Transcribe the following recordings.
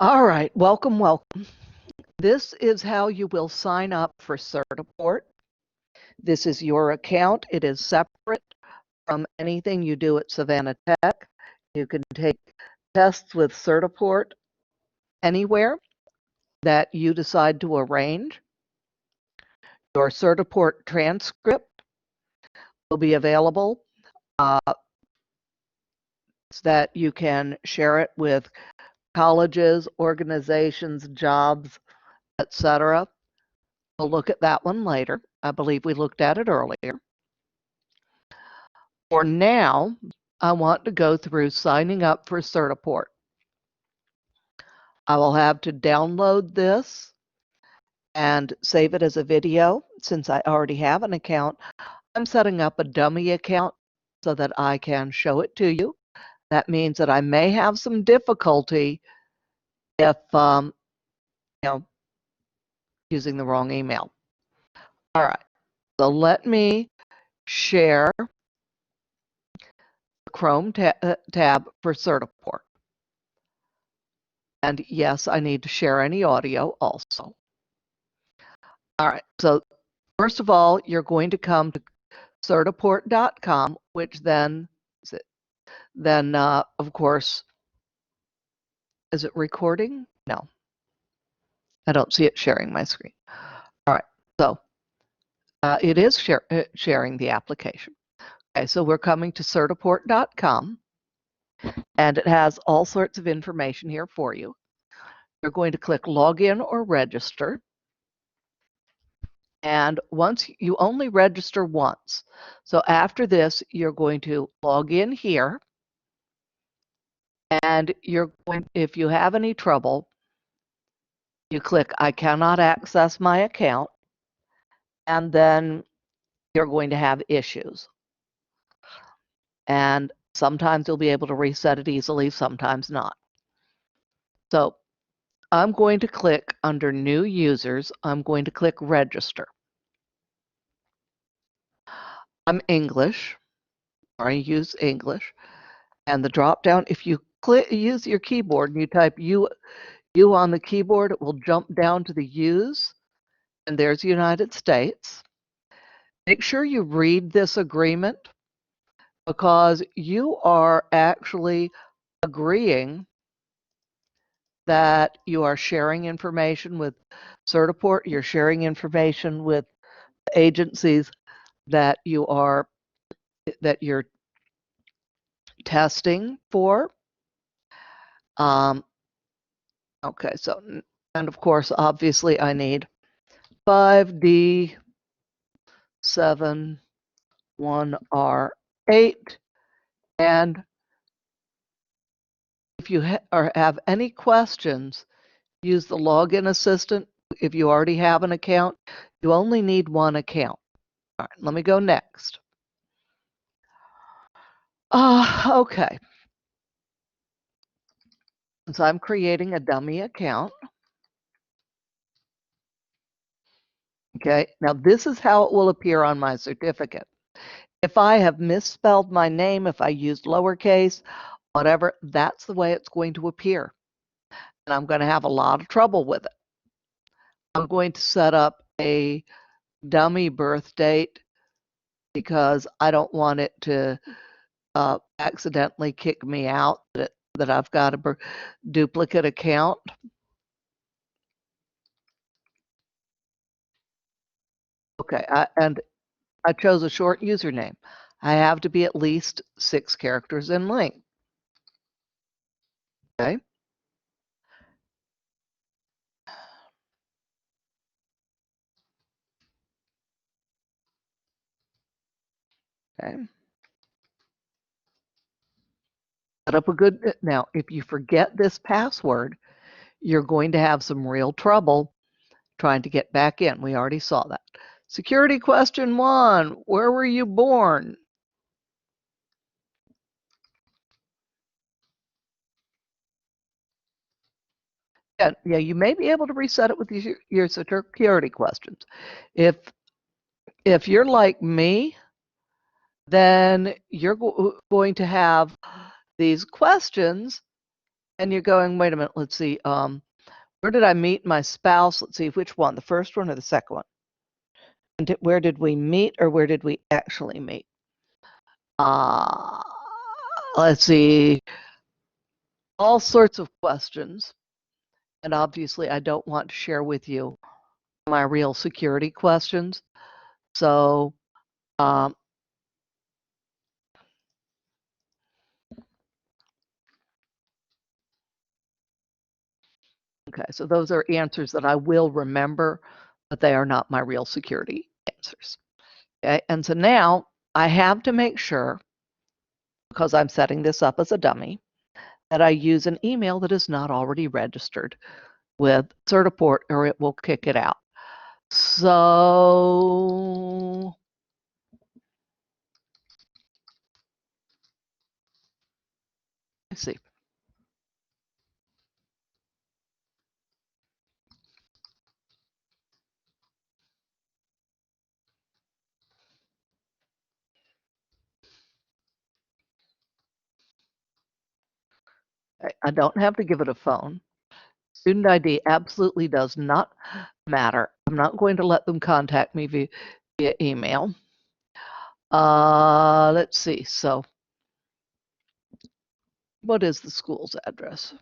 All right, welcome. This is how you will sign up for Certiport. This is your account. It is separate from anything you do at Savannah Tech. You can take tests with Certiport anywhere that you decide to arrange. Your Certiport transcript will be available so that you can share it with colleges, organizations, jobs, etc. We'll look at that one later. I believe we looked at it earlier. For now, I want to go through signing up for Certiport. I will have to download this and save it as a video. Since I already have an account, I'm setting up a dummy account so that I can show it to you. That means that I may have some difficulty if using the wrong email. All right, so let me share the Chrome tab for Certiport. And yes, I need to share any audio also. All right, so first of all, you're going to come to certiport.com, which then, of course, is it recording? No, I don't see it sharing my screen. All right, so it is sharing the application. Okay, so we're coming to certiport.com, and it has all sorts of information here for you. You're going to click Login or Register. And once you only register once. So after this, you're going to log in here, and you're going, if you have any trouble, you click I cannot access my account, and then you're going to have issues. And sometimes you'll be able to reset it easily, sometimes not. So I'm going to click under New Users, I'm going to click Register. I'm English, or I use English, and the drop down, if you use your keyboard and you type U on the keyboard, it will jump down to the U's, and there's United States. Make sure you read this agreement because you are actually agreeing that you are sharing information with Certiport, you're sharing information with agencies that you're testing for. Okay, so, and of course, obviously I need 5D 7-1R8, and if you have any questions, use the login assistant. If you already have an account, you only need one account. All right, let me go next. Okay. So I'm creating a dummy account. Okay, now this is how it will appear on my certificate. If I have misspelled my name, if I used lowercase, whatever, that's the way it's going to appear. And I'm going to have a lot of trouble with it. I'm going to set up a dummy birth date because I don't want it to accidentally kick me out that I've got a duplicate account. Okay, and I chose a short username. I have to be at least 6 characters in length. Okay. Okay. Set up a good, now if you forget this password, you're going to have some real trouble trying to get back in. We already saw that. Security question 1, where were you born? Yeah, you may be able to reset it with your security questions. If you're like me, then you're going to have these questions and you're going, wait a minute, let's see, where did I meet my spouse? Let's see, which one, the first one or the second one? And where did we meet, or where did we actually meet? Let's see, all sorts of questions. And obviously, I don't want to share with you my real security questions. So, okay, so those are answers that I will remember, but they are not my real security answers. Okay, and so now I have to make sure, because I'm setting this up as a dummy, that I use an email that is not already registered with Certiport, or it will kick it out. So let's see. I don't have to give it a phone. Student ID absolutely does not matter. I'm not going to let them contact me via email. Let's see. So, what is the school's address?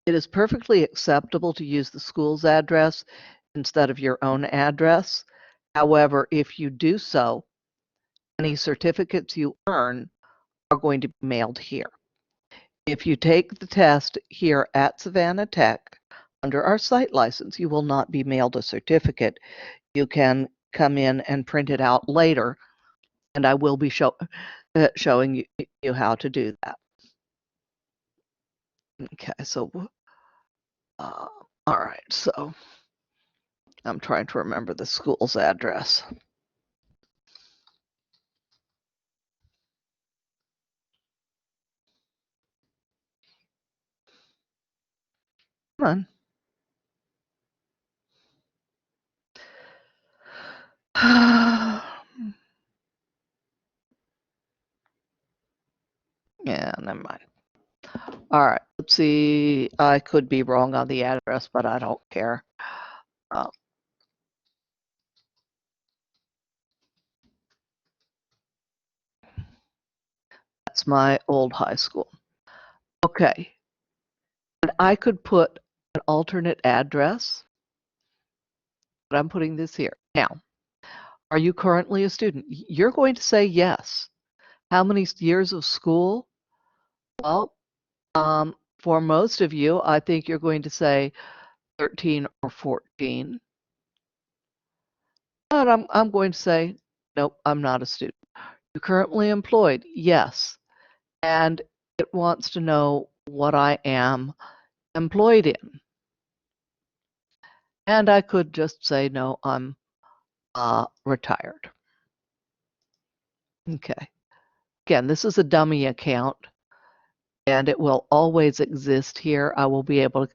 It is perfectly acceptable to use the school's address instead of your own address. However, if you do so, any certificates you earn are going to be mailed here. If you take the test here at Savannah Tech under our site license, you will not be mailed a certificate. You can come in and print it out later, and I will be showing you how to do that. Okay, so all right, so I'm trying to remember the school's address. Come on. Yeah, never mind. All right, let's see. I could be wrong on the address, but I don't care. That's my old high school. Okay, and I could put an alternate address, but I'm putting this here. Now, are you currently a student? You're going to say yes. How many years of school? Well, for most of you, I think you're going to say 13 or 14. But I'm going to say, nope, I'm not a student. You're currently employed? Yes. And it wants to know what I am employed in. And I could just say, no, I'm retired. Okay. Again, this is a dummy account, and it will always exist here. I will be able to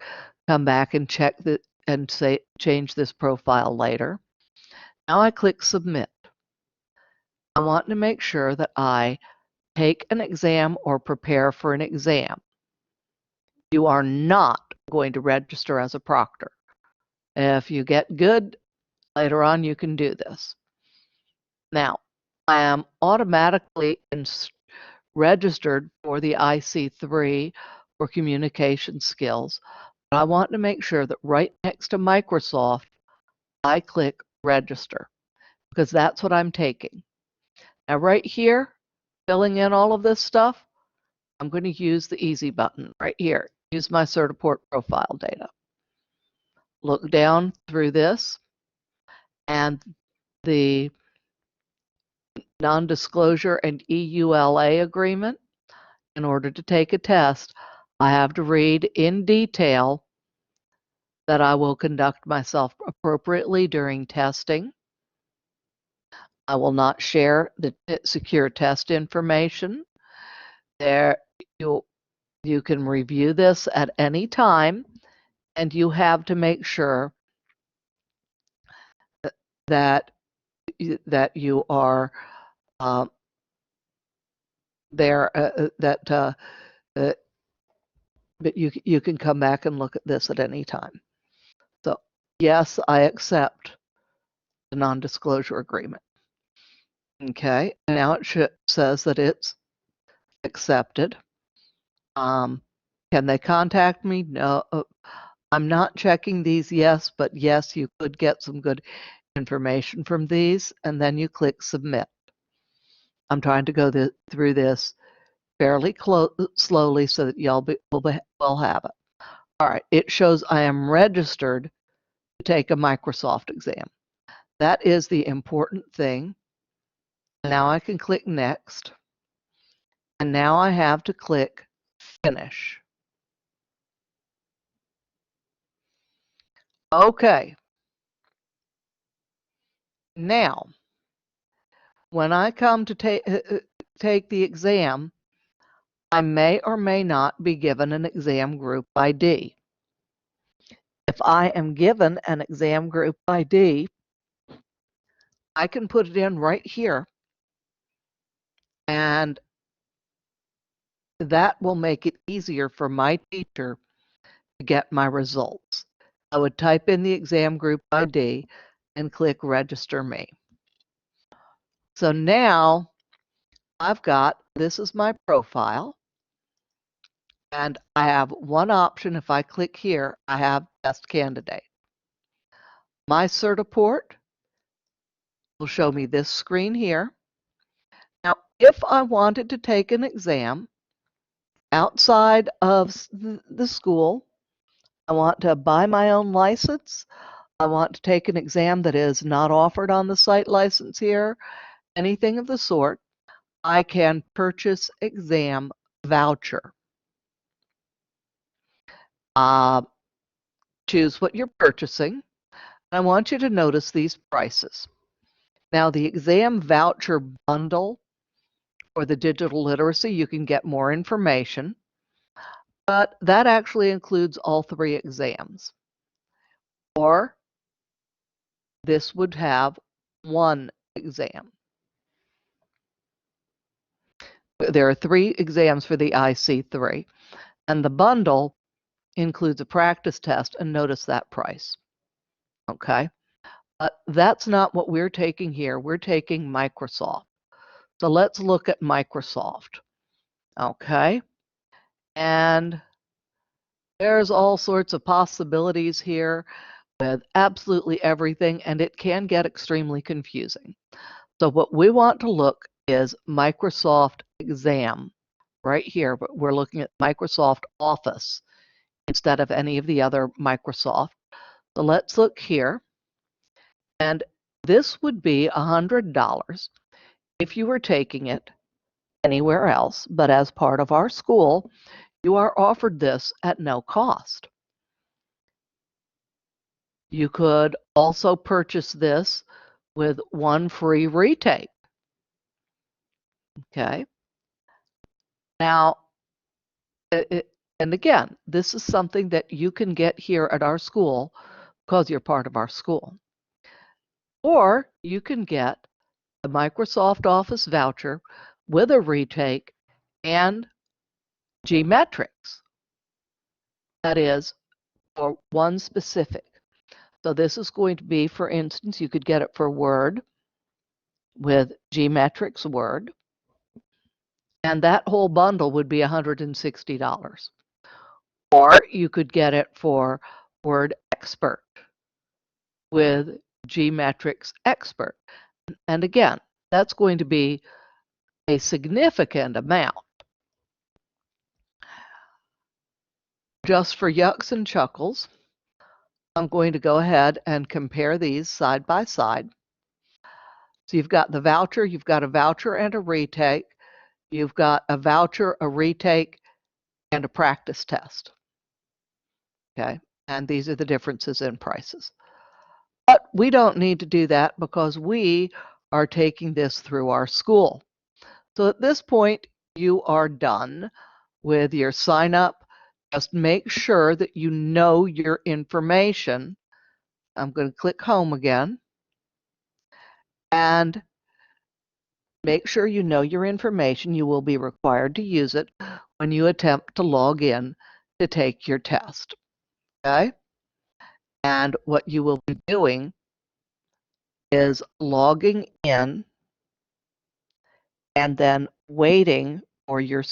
come back and check and say change this profile later. Now I click submit. I want to make sure that I take an exam or prepare for an exam. You are not going to register as a proctor. If you get good, later on you can do this. Now, I am automatically registered for the IC3 for communication skills. But I want to make sure that right next to Microsoft, I click register, because that's what I'm taking. Now right here, filling in all of this stuff, I'm going to use the easy button right here. Use my Certiport profile data. Look down through this, and the non-disclosure and EULA agreement. In order to take a test, I have to read in detail that I will conduct myself appropriately during testing. I will not share the secure test information. There, you can review this at any time, and you have to make sure that you are there but you can come back and look at this at any time. So yes, I accept the non-disclosure agreement. Okay, now it says that it's accepted. Can they contact me? No, I'm not checking these yes, but yes, you could get some good information from these, and then you click submit. I'm trying to go through this fairly slowly so that y'all will have it. All right, it shows I am registered to take a Microsoft exam. That is the important thing. Now I can click next, and now I have to click finish. Okay. Now, when I come to take the exam, I may or may not be given an exam group ID. If I am given an exam group ID, I can put it in right here, and that will make it easier for my teacher to get my results. I would type in the exam group ID and click register me. So now I've got, this is my profile, and I have one option. If I click here, I have best candidate. My Certiport will show me this screen here. Now, if I wanted to take an exam outside of the school, I want to buy my own license, I want to take an exam that is not offered on the site license here, anything of the sort, I can purchase exam voucher. Choose what you're purchasing. I want you to notice these prices. Now, the exam voucher bundle for the digital literacy, you can get more information, but that actually includes all 3 exams. Or this would have 1 exam. There are 3 exams for the IC3, and the bundle includes a practice test, and notice that price. Okay, but that's not what we're taking here. We're taking Microsoft. So let's look at Microsoft. Okay, and there's all sorts of possibilities here with absolutely everything, and it can get extremely confusing. So what we want to look is Microsoft Exam right here, but we're looking at Microsoft Office instead of any of the other Microsoft. So let's look here, and this would be $100 if you were taking it anywhere else, but as part of our school, you are offered this at no cost. You could also purchase this with 1 free retake. Okay. Now, and again, this is something that you can get here at our school because you're part of our school. Or you can get a Microsoft Office voucher with a retake and G-Metrics. That is for one specific. So this is going to be, for instance, you could get it for Word with G-Metrics Word, and that whole bundle would be $160. Or you could get it for Word Expert with G-Metrics Expert. And again, that's going to be a significant amount. Just for yucks and chuckles, I'm going to go ahead and compare these side by side. So you've got the voucher, you've got a voucher and a retake, you've got a voucher, a retake, and a practice test. Okay, and these are the differences in prices. But we don't need to do that because we are taking this through our school. So at this point, you are done with your sign up. Just make sure that you know your information. I'm going to click home again. And make sure you know your information. You will be required to use it when you attempt to log in to take your test. Okay? And what you will be doing is logging in and then waiting for your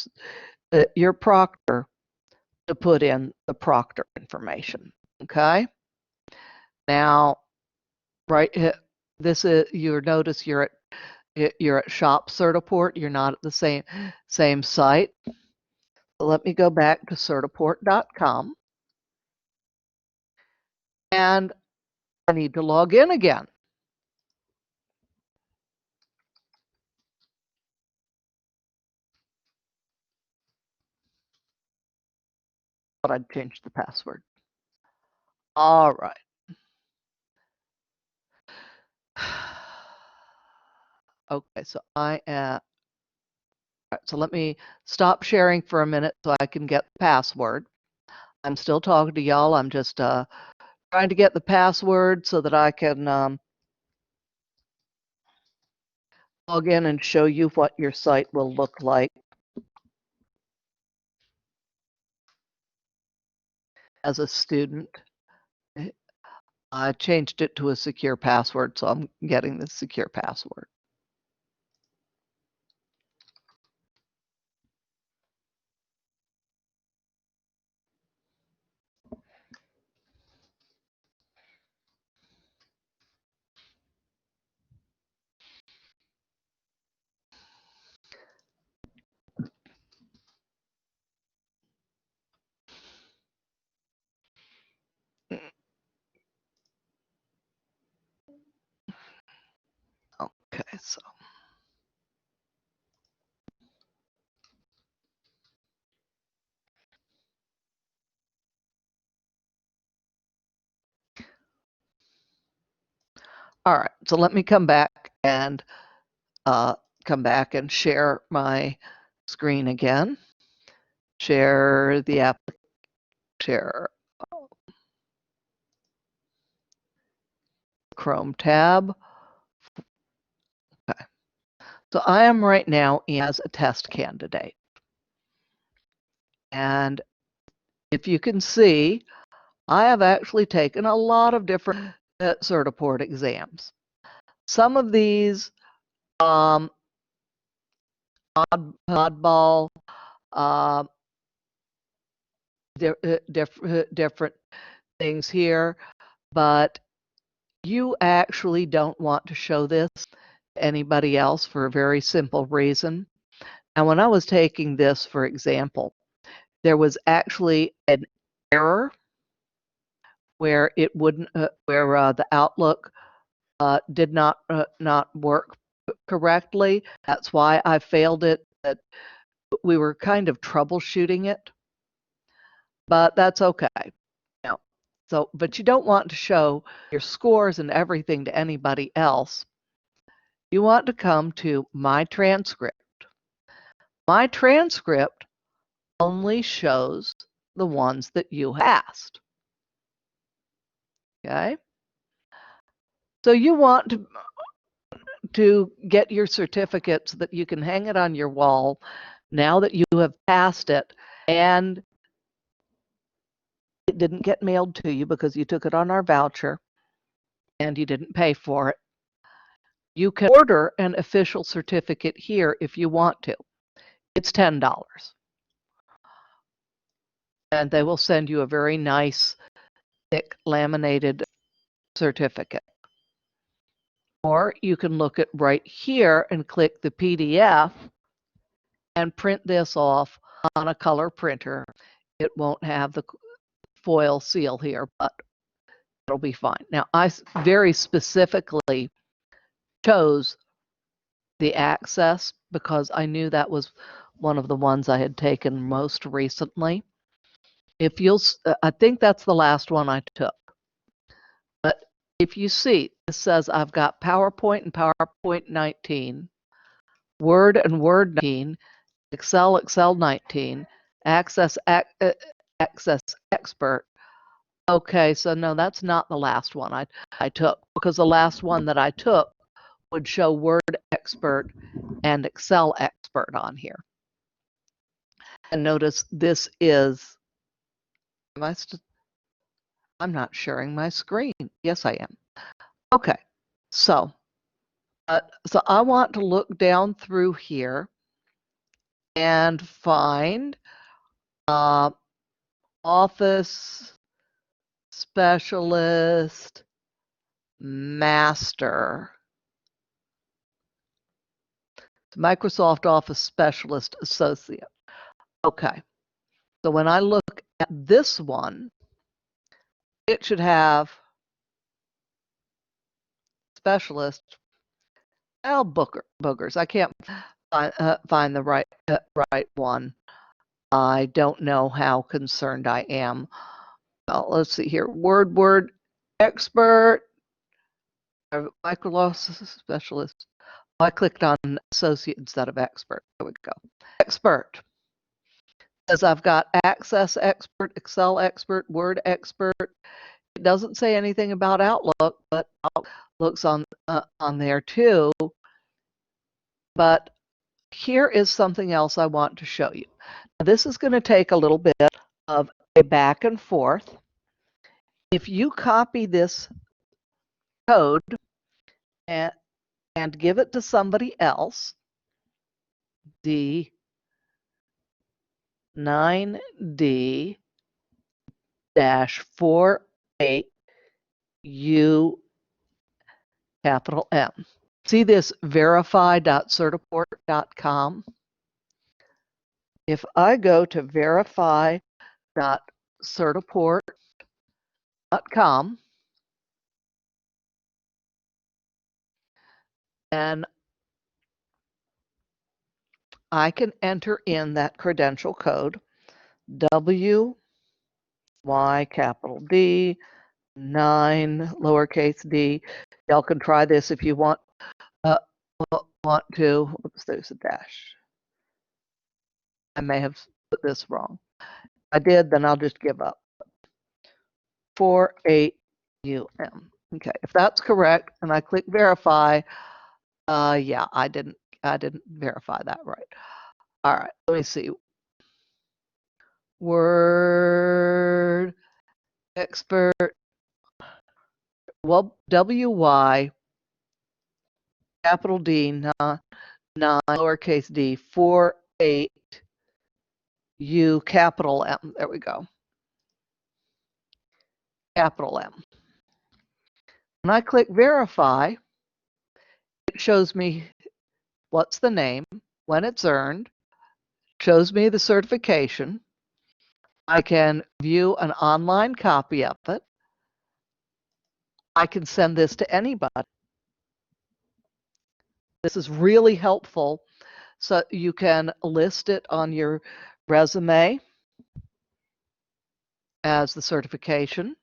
proctor to put in the proctor information. Okay? Now, right, you notice you're at Shop Certiport. You're not at the same site. So let me go back to certiport.com, and I need to log in again. But I'd change the password. All right. Okay, so so let me stop sharing for a minute so I can get the password. I'm still talking to y'all. I'm just trying to get the password so that I can log in and show you what your site will look like as a student. I changed it to a secure password, so I'm getting the secure password. Okay, so all right, so let me come back and share my screen again. Share the app. Share Chrome tab. Okay. So I am right now as a test candidate. And if you can see, I have actually taken a lot of different Certiport exams. Some of these oddball, different things here, but you actually don't want to show this to anybody else for a very simple reason. And when I was taking this, for example, there was actually an error where it wouldn't, where the Outlook did not work correctly. That's why I failed it. That we were kind of troubleshooting it, but that's okay. No. So, but you don't want to show your scores and everything to anybody else. You want to come to My Transcript. My Transcript only shows the ones that you passed. Okay? So you want to get your certificate so that you can hang it on your wall now that you have passed it, and it didn't get mailed to you because you took it on our voucher and you didn't pay for it. You can order an official certificate here if you want to. It's $10. And they will send you a very nice, thick, laminated certificate. Or you can look at right here and click the PDF and print this off on a color printer. It won't have the foil seal here, but it'll be fine. Now, I very specifically chose the Access because I knew that was one of the ones I had taken most recently. If you'll, I think that's the last one I took. But if you see, it says I've got PowerPoint and PowerPoint 19, Word and Word 19, Excel 19, Access Expert. Okay, so no, that's not the last one I took, because the last one that I took would show Word Expert and Excel Expert on here. And notice this is, I'm not sharing my screen. Yes, I am. Okay, so I want to look down through here and find Office Specialist Master. Microsoft Office Specialist Associate. Okay, so when I look at this one, it should have Specialist. Oh, boogers. I can't find the right one. I don't know how concerned I am. Well, let's see here. Word Expert. Microsoft Specialist. I clicked on Associate instead of Expert. There we go. Expert. Says I've got Access Expert, Excel Expert, Word Expert. It doesn't say anything about Outlook, but Outlook's on there too. But here is something else I want to show you. Now, this is going to take a little bit of a back and forth. If you copy this code and give it to somebody else, D9D-48U capital M. See this verify.certiport.com? If I go to verify.certiport.com and I can enter in that credential code, WY capital D, 9 lowercase d. Y'all can try this if you want to. Oops, there's a dash. I may have put this wrong. If I did, then I'll just give up. 48UM. Okay, if that's correct, and I click verify, yeah, I didn't verify that right. All right, let me see. Word Expert. Well, WY capital D 9 lowercase d 48U capital M. There we go. Capital M. When I click verify, it shows me what's the name, when it's earned, shows me the certification. I can view an online copy of it. I can send this to anybody. This is really helpful. So you can list it on your resume as the certification.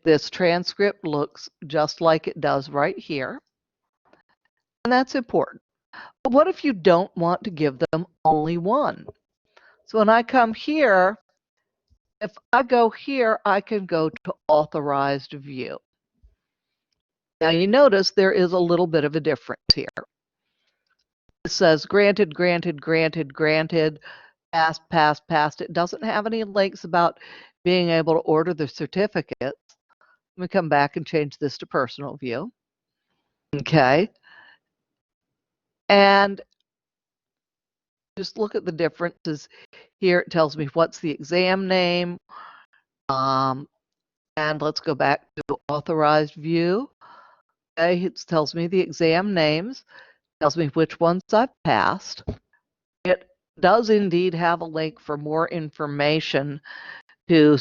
This transcript looks just like it does right here. And that's important. But what if you don't want to give them only one? So when I come here, if I go here, I can go to authorized view. Now you notice there is a little bit of a difference here. It says granted, granted, granted, granted, passed, passed, passed. It doesn't have any links about being able to order the certificates. Let me come back and change this to personal view. Okay. And just look at the differences. Here it tells me what's the exam name. And let's go back to authorized view. Okay, it tells me the exam names, tells me which ones I've passed. It does indeed have a link for more information to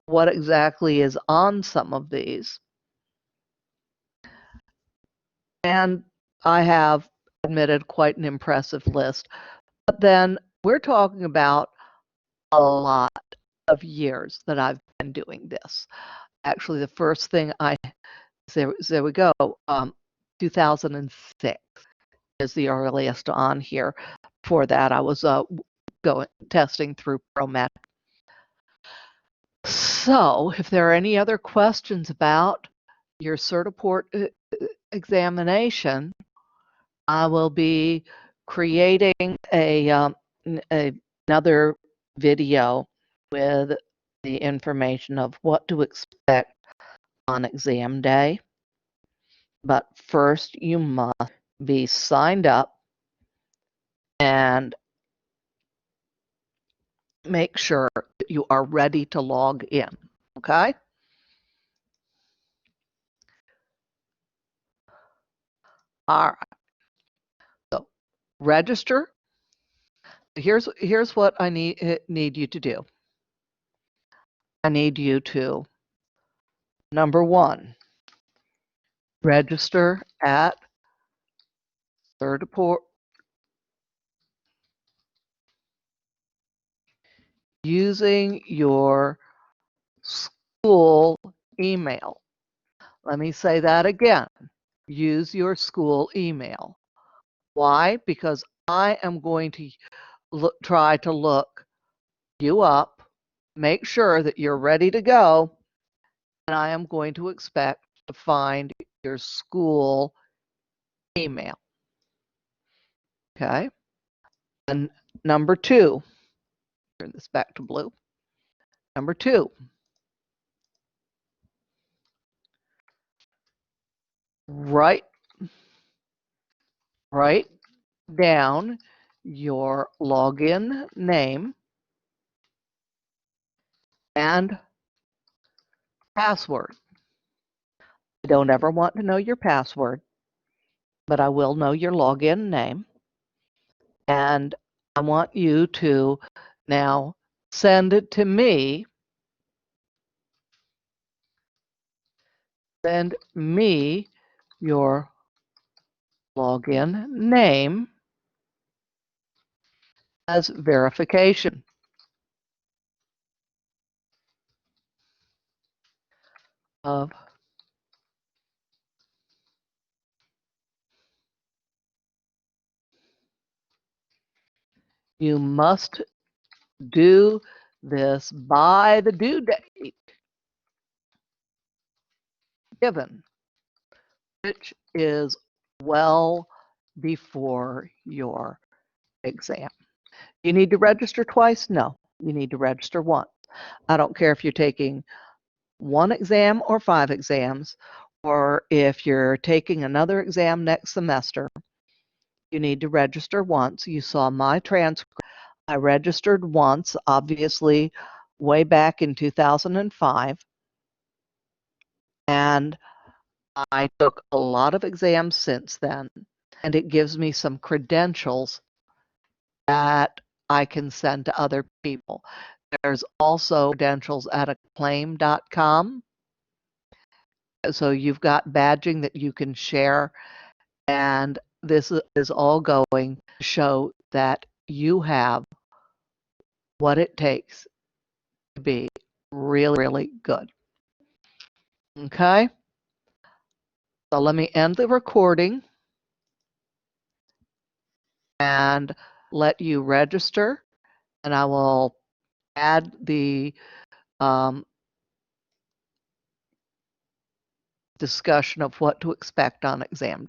what exactly is on some of these. And I have admitted quite an impressive list. But then we're talking about a lot of years that I've been doing this. Actually, the first thing there we go, 2006 is the earliest on here. Before that, I was testing through ProMed. So if there are any other questions about your Certiport examination, I will be creating another video with the information of what to expect on exam day. But first, you must be signed up and make sure that you are ready to log in, okay? All right. So register. Here's what I need you to do. I need you to, number one, register at Certiport using your school email. Let me say that again. Use your school email. Why? Because I am going to try to look you up, make sure that you're ready to go, and I am going to expect to find your school email. Okay? And number two, turn this back to blue. Number two, write down your login name and password. I don't ever want to know your password, but I will know your login name. And I want you to now send it to me. Send me your login name as verification of you must do this by the due date given, which is well before your exam. You need to register twice? No, you need to register once. I don't care if you're taking one exam or 5 exams, or if you're taking another exam next semester, you need to register once. You saw my transcript. I registered once, obviously, way back in 2005. And I took a lot of exams since then. And it gives me some credentials that I can send to other people. There's also credentials at acclaim.com. So you've got badging that you can share. And this is all going to show that you have what it takes to be really, really good. Okay? So let me end the recording and let you register, and I will add the discussion of what to expect on exam